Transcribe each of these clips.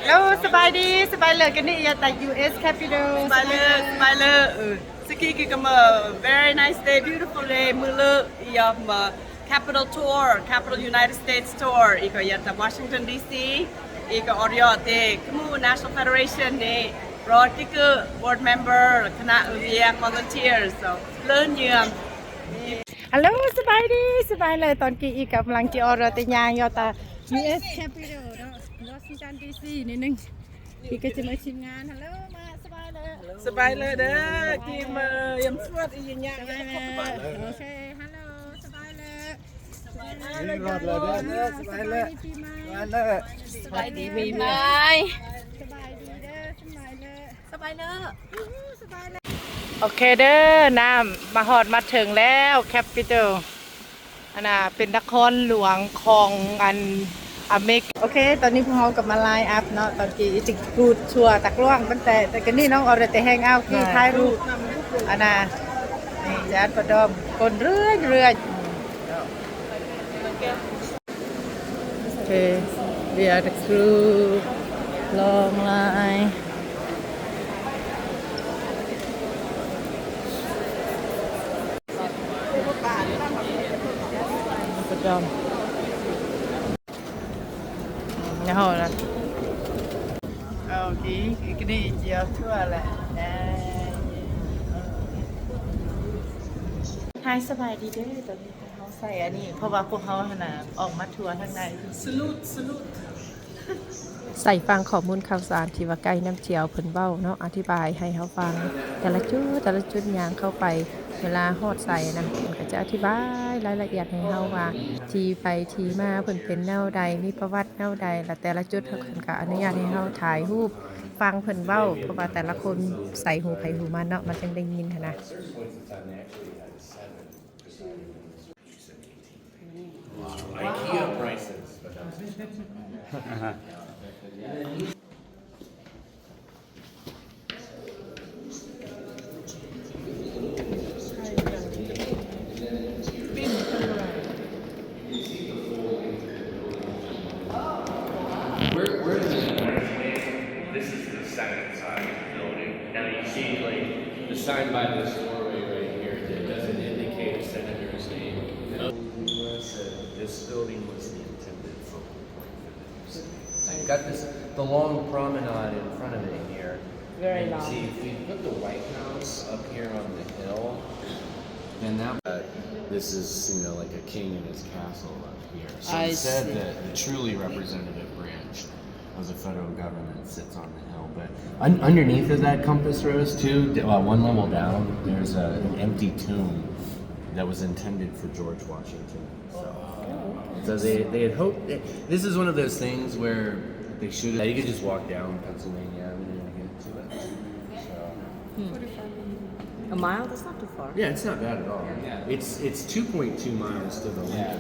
Hello สบายดีสบายเลยกันนี่แต่ US Capital สบายเลยสกีกิกมา very nice day beautiful day มือเลอยาม Capital Tour Capital United States Tour อีกอย่าง Washington DC อีกออริอเตกมู National Federation นี่รอที่คือ board member คณะเรียน volunteers so เลิ่นเยือม Hello สบายดีสบายเลยตอนกี้อีกกำลังจะออรตยางยอตา US Capital เนาะ Washington DC นิดนึงพี่ก็จะมาชิมงาน Hello มาสบายเลย สบายเลยเด้อกินมายำสวดอีกอย่าง สบายเลยโอเค Hello สบายเลยสบายเลย รอดเลยเด้อสบายเลยสบายเลย สบายดีมีไหม สบายดีเด้อสบายเลย สบายเลย สบายเลยโอเคเด้อน้ำมาหอดมาถึงแล้วแคปิตอลอันน่ะเป็นนครหลวงของอันอเมริกาโอเคตอนนี้พวกเรากับมาไลน์อัพเนาะตอนกี้ติกูดชัวตักล่วงตั้งแต่กันนี่น้องออร์แต่แฮงเอาท์ที่ท้ายรูปอันน่ะนี่จานประดอมคนเรื่อยโอเค we are the crew long lineประดอมนี่ฮะล่ะโอเคอีกนี่เจียวทั่วแหละหายสบายดีเด้อตอนนี้เฮาใส่อันนี้เพราะว่าพวกเฮาหั่นน่ะออกมาทัวร์ทางในสลุดใส่ฟังข้อมูลข่าวสารที่ว่าใกล้น้ำเจียวเพิ่นเว้าเนาะอธิบายให้เฮาฟังแต่ละจุดย่างเข้าไปเวลาฮอดใส่นะเพิ่นก็จะอธิบายรายละเอียดให้เฮาว่าที่ไปที่มาเพิ่นเป็นแนวใดมีประวัติแนวใดและแต่ละจุดเพิ่นก็อนุญาตให้เฮาถ่ายรูปฟังเพิ่นเว้าเพราะว่าแต่ละคนใส่หูไผหูมันเนาะมันจึงได้ยินหันนะIKEA prices We're in the this is the second side of the building. Now you see like the sign by this doorway right here that doesn't indicate a senator's name. This building was the intended focal point for this. You've got the long promenade in front of it here. Very and long. See, if we put the White House up here on the hill, then that this is, like a king in his castle up here. So instead, the truly representative branch of the federal government sits on the hill. But underneath of that compass rose, too, one level down, there's an empty tomb that was intended for George Washington. So they had hoped. This is one of those things where they should have. You could just walk down Pennsylvania Avenue and get to it. So. A mile? That's not too far. Yeah, it's not bad at all. It's 2.2 miles to the left.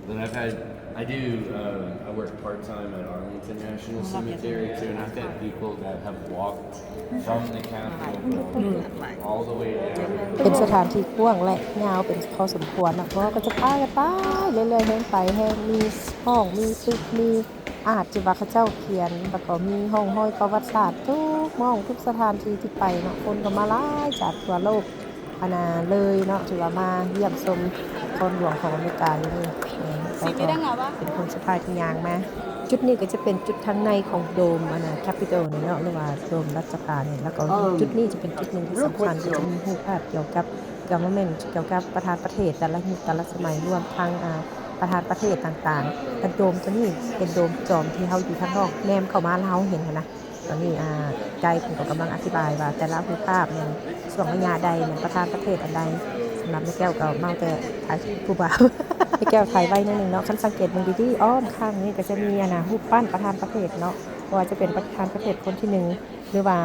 Then I work part-time at Arlington National Cemetery too, and I've had people that have walked from the Capitol building all the way down. เป็นสถานที่กว้างและยาวเป็นพอสมควรนะเพราะก็จะพากันไปเรื่อยๆแห่งไปแห่งมีห้องมีตึกมีอาจจะว่าเขาเจ้าเขียนแล้วก็มีห้องห้อยประวัติศาสตร์ทุกมองทุกสถานที่ที่ไปเนาะคนก็มาหลายจากทั่วโลกเลยเนาะถือว่ามาเยี่ยมชมคนหลวงของอเมริกานี่เป็นคนสุดท้ายที่ย่างมาจุดนี้ก็จะเป็นจุดทางในของโดมแคปิตอลนี่เนาะหรือว่าโดมรัฐสภาเนี่ยแล้วก็จุดนี้จะเป็นจุดนึงที่สำคัญที่มีรูปภาพเกี่ยวกับgovernment เกี่ยวกับประธานประเทศแต่ละยุคแต่ละสมัยรวมทั้งประธานประเทศต่างๆแต่โดมตัวนี้เป็นโดมจอมที่เฮาอยู่ข้างนอกแนมเข้ามาแล้วเฮาเห็นนะตอนนี้ไกด์ผมก็กำลังอธิบายว่าแต่ละรูปภาพเนี่ยส่วนระยะใดเนี่ยประธานประเทศอันใดสำหรับแม่แก้วก็เมาแต่ถ่ายผู้บ่าวแม่แก้วถ่ายไว้นิดนึงเนาะคันสังเกตมันดีๆอ้อมข้างนี้ก็จะมีรูปปั้นประธานประเทศเนาะว่าจะเป็นประธานประเทศคนที่1หรือว่า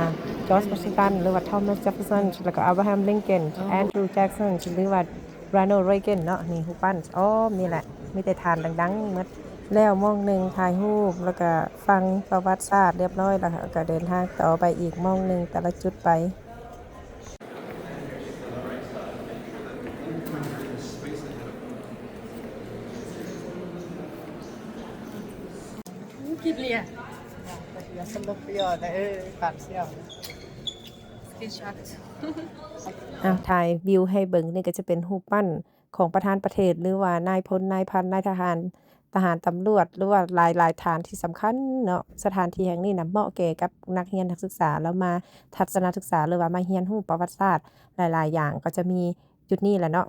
จอร์จวอชิงตันหรือว่าทอมัสเจฟเฟอร์สันแล้วก็อับราฮัมลิงเกนแอนดรูว์แจ็คสันหรือว่าโรนัลด์เรแกนเนาะนี่รูปปั้นอ้อมนี่แหละมีแต่ทานดังๆหมดแล้วมองนึงถ่ายรูปแล้วก็ฟังประวัติศาสตร์เรียบร้อยแล้วก็เดินทางต่อไปอีกมองนึงแต่ละจุดไป I Kidliya. อย่าสลบประโยชน์นะปากเสี่ยว Screenshot. ถ่ายวิวให้เบิ่งนี่ก็จะเป็นรูปปั้นของประธานประเทศหรือว่านายพลนายพันนายทหารตำรวจหรือว่าหลายฐานที่สำคัญเนาะสถานที่แห่งนี้นะเหมาะแก่กับนักเรียนนักศึกษาแล้วมาทัศนศึกษาหรือว่ามาเรียนรู้ประวัติศาสตร์หลายๆอย่างก็จะมีจุดนี้แหละเนาะ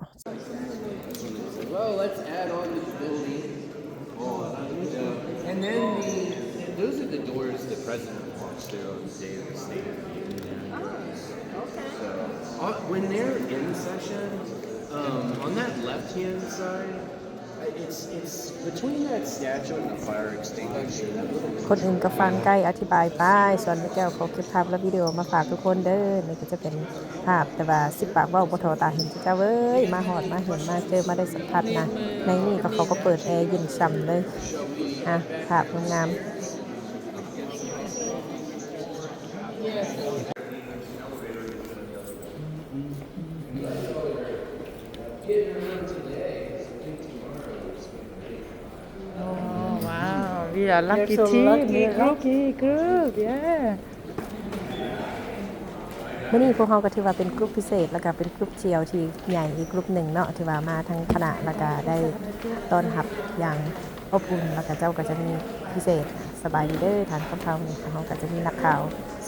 Well, let's add on this building. And then those are the doors the president walks through on the day of the State of the Union. So when they're in session, on that left-hand side, it's between that statue and the fire extinguisher. That little คนอื่นก็ฟังใกล้อธิบายไปส่วนแก้วเขาเก็บภาพและวิดีโอมาฝากทุกคนเด้อนี่ก็จะเป็นภาพแต่ว่า10 ปากเว้าบ่ทอตาเห็นเจ้าเอ้ยมาฮอดมาเห็นมาเจอมาได้สัมผัสนะในนี่ก็เขาก็เปิดแอร์เย็นช่ำเลยภาพงามWe are lucky team. Lucky group. Yeah. มื้อนี้พวกเขาก็ถือว่าเป็นกลุ่มพิเศษแล้วก็เป็นกลุ่มเชียวที่ใหญ่อีกกลุ่มหนึ่งเนาะที่ว่ามาทั้งคณะแล้วก็ได้ต้อนรับอย่างอบอุ่นแล้วก็เจ้าก็จะมีพิเศษสบายดีเด้อทานกับเขานี่เขาก็จะมีนักข่าว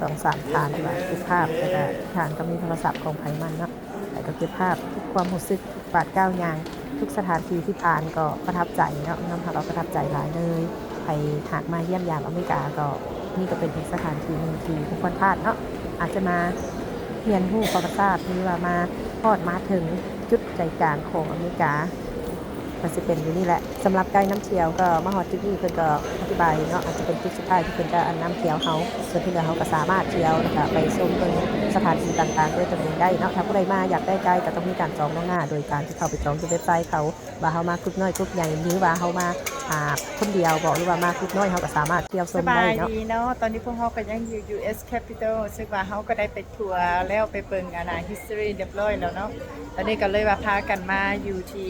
2-3 ฐานที่ว่าเก็บภาพแล้วก็ฐานก็มีโทรศัพท์ของไผมันเนาะแล้วก็เก็บภาพทุกความรู้สึกทุกบาดก้าวย่างทุกสถานที่ที่ผ่านก็ประทับใจเนาะนำให้เราประทับใจหลายเลยไปหากมาเยี่ยมยามอเมริกาก็นี่ก็เป็นอีกสถานที่นึงที่ทุกคนพลาดเนาะอาจจะมาเรียนรู้ประวัติศาสตร์หรือว่ามาทอดมาถึงจุดใจกลางของอเมริกาก็จะเป็นอยู่นี่แหละสำหรับไกด์น้ำเที่ยวก็มาฮอดจุดนี้เพิ่นก็อธิบายเนาะอาจจะเป็นจุดสุดท้ายที่เพิ่นจะอันน้ำเที่ยวเฮาส่วนที่เหลือเฮาก็สามารถเที่ยวแล้วก็ไปชมเบิ่งสถานที่ต่างๆด้วยตนเองได้เนาะถ้าผู้ใดมาอยากได้ไกด์ก็ต้องมีการจองล่วงหน้าโดยการที่เข้าไปจองที่เว็บไซต์เขาว่าเฮามากรุ๊ปน้อยกรุ๊ปใหญ่หรือว่าเฮามาคนเดียวบอกหรือว่ามากรุ๊ปน้อยเฮาก็สามารถเที่ยวช ส ม บา ได้ ย เนาะ ดีเนาะตอนนี้พวกเขาก็ยังอยู่ US Capital ซึ่งว่าเขาก็ได้ไปทัวร์แล้วไปเบิ่งhistory เรียบร้อยแล้วเนาะตอนนี้ก็เลยว่าพากันมาอยู่ที่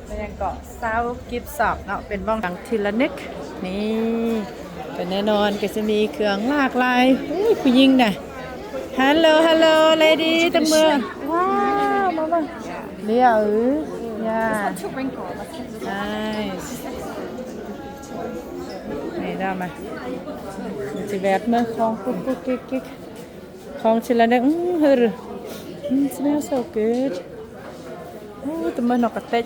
มันยังเกาะ South Gibson เนาะเป็นบ้องดังทีละนิกนี่เป็นแน่นอนก็จะมีเครื่องหลากหลายผู้หญิงน่ะ Hello lady ตั้งเมืองว้าวมาบ้างเรียวNice นี่ได้ไหมจะแบบเมื่อของกุ๊กกิ๊กของชิลาเนี่ยsmells so good ตัวมันนกกระเตก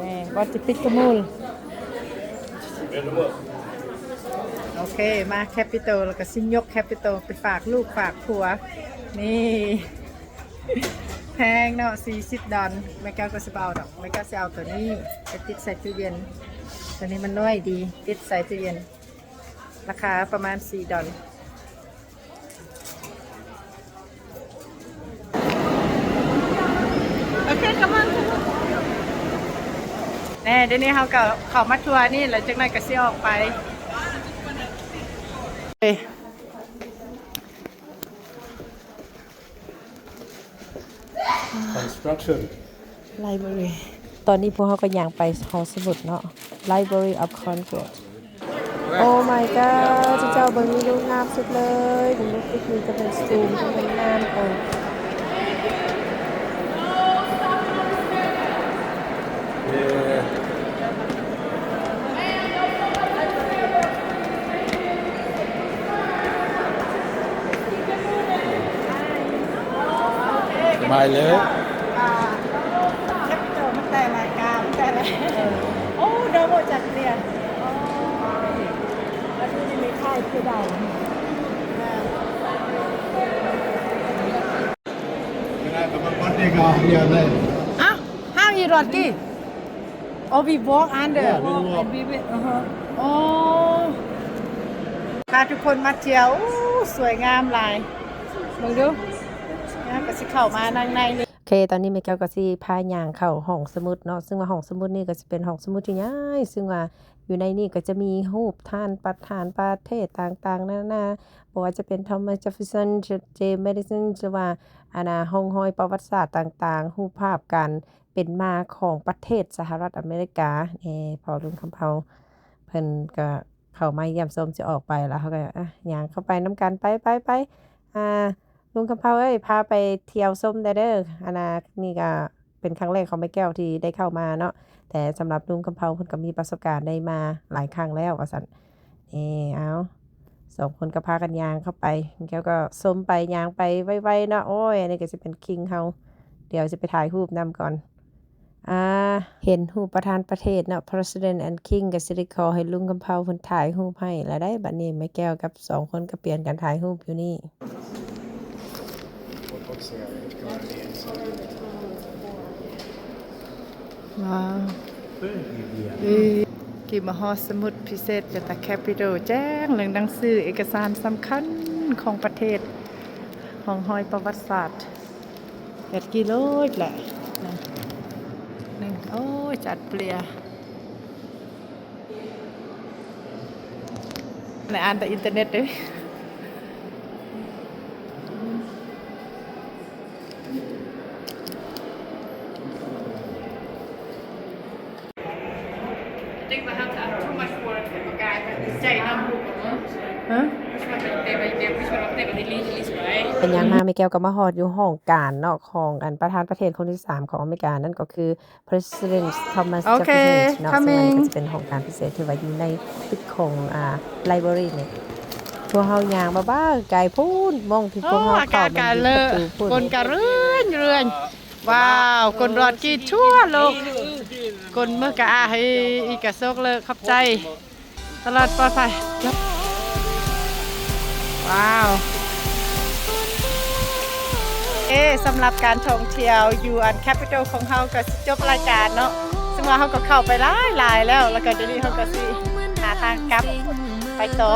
นี่ก็จะปิดกระมูลโอเคมาแคปิตอลแล้วก็ซิยกแคปิตอลไปฝากลูกฝากผัวนี่แพงเนาะ$40ไม่กล้าก็สิเอาดอกไม่กล้าสิเอาตัวนี้ไปติดใส่ตู้เย็นตัวนี้มันน้อยดีติดใส่ตู้เย็นราคาประมาณ$4โอเคcome on แน่เดี๋ยวนี้เขามาทัวร์นี่แล้วจากนั้นก็สิออกไปConstruction. Library ตอนนี้พวกเขาก็ย่างไปหอสมุดเนาะ Library of Congress Oh my god เจ้าเบิ่งนี่ดูงามสุดเลยดูลูกที่นี่จะเป็นซูมที่มันงามโอ้ย My love. แคปโตมันแต่รายการแต่ละโอ้เดินมาจากเรียนแล้วที่มีค่ายคือใดอ้าวห้างอีรอดกี่โอ้ we walk under Yeah, we walk. and we will โอ้พาทุกคนมาเที่ยวสวยงามหลายมึงดูนะก็สิเข้ามานั่งในนี่ โอเคตอนนี้แม่แก้วก็สิพาย่างเข้าห้องสมุดเนาะซึ่งว่าห้องสมุดนี่ก็จะเป็นห้องสมุดที่ใหญ่ซึ่งว่าอยู่ในนี่ก็จะมีรูปท่านประธานประเทศต่างๆนานาบ่ว่าจะเป็นทอมัส เจฟเฟอร์สัน เจมส์ แมดิสันหรือว่าห้องห้อยประวัติศาสตร์ต่างๆรูปภาพการเป เป็นมาของประเทศสหรัฐอเมริกาพอลุงคำเภาเพิ่นก็เข้ามาเยี่ยมชมจะออกไปแล้วเขาก็ย่างเข้าไปน้ำกันไปลุงคำเภาเอ้ยพาไปเที่ยวชมได้เด้อนี่ก็เป็นครั้งแรกของแม่แก้วที่ได้เข้ามาเนาะแต่สำหรับลุงคำเภาเพิ่นก็มีประสบการณ์ได้มาหลายครั้งแล้วว่าซั่นเอา2คนก็พากันย่างเข้าไปแก้วก็ชมไปย่างไปไวๆเนาะโอ้ยอันนี้ก็สิเป็นคิงเฮาเดี๋ยวจะไปถ่ายรูปนำก่อนเห็นรูปประธานประเทศเนาะ President and King ก็สิได้ขอให้ลุงคำเภาเพิ่นถ่ายรูปให้แล้วได้บัดนี้แม่แก้วกับ2คนก็เปลี่ยนกันถ่ายรูปอยู่นี่ ว้าวกี่มหาสมุทรพิเศษจากตาแคปิตอลแจ้งเรื่องหนังสือเอกสารสำคัญของประเทศของห้อยประวัติศาสตร์8 กิโลแหละนึงโอ้ยจัดเปลี่ยในอ่านแต่อินเทอร์เน็ตด้วยเป็นยังมาแม่แก้วก็มาฮอดอยู่ห้องการเนาะของอันประธานประเทศคนที่3ของอเมริกานั่นก็คือ President Thomas Jefferson เนาะซึ่งมันก็จะเป็นห้องการพิเศษที่ว่าอยู่ในตึกของlibrary เนี่ยพวกเฮาย่างบ้าๆไกลพูนมองที่พวกเฮาเข้ามันอยู่ประตูพูน คนกระเรื่อนว้าวคนรอดกี่ชั่วโลกคนเมื่อกะให้อีกกะโซกเลยขอบใจตลอดปลอดภัยว้าวสำหรับการท่องเที่ยวอยู่อันแคปิตอลของเฮาก็จบรายการเนาะซึ่งว่าเฮาก็เข้าไปหลายแล้วแล้วก็เดี๋ยวนี้เฮาก็สิหาทางกลับไปต่อ